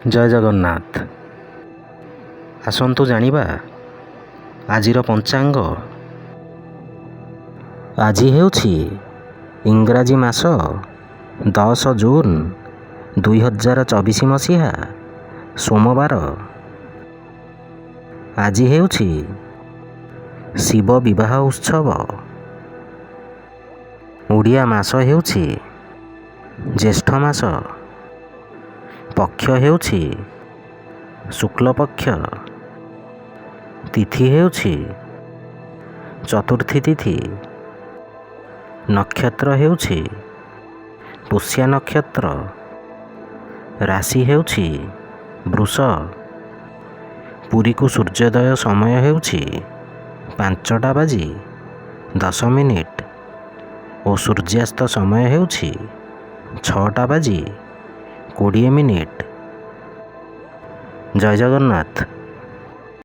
ଜୟ ଜଗନ୍ନାଥ। ଆସନ୍ତୁ ଜାଣିବା ଆଜିର ପଞ୍ଚାଙ୍ଗ। ଆଜି ହେଉଛି ଇଂରାଜୀ ମାସ 10 ଜୁନ 2024 ମସିହା ସୋମବାର। ଆଜି ହେଉଛି ଶିବ ବିବାହ ଉତ୍ସବ। ଓଡ଼ିଆ ମାସ ହେଉଛି ଜ୍ୟେଷ୍ଠ ମାସ। ପକ୍ଷ ହେଉଛି ଶୁକ୍ଲପକ୍ଷ। ତିଥି ହେଉଛି ଚତୁର୍ଥୀ ତିଥି। ନକ୍ଷତ୍ର ହେଉଛି ପୁଷ୍ୟା ନକ୍ଷତ୍ର। ରାଶି ହେଉଛି ବୃଷ। ପୁରୀକୁ ସୂର୍ଯ୍ୟୋଦୟ ସମୟ ହେଉଛି 5ଟା ବାଜି 10 ମିନିଟ୍ ଓ ସୂର୍ଯ୍ୟାସ୍ତ ସମୟ ହେଉଛି 6ଟା ବାଜି 20 ମିନିଟ୍। ଜୟ ଜଗନ୍ନାଥ।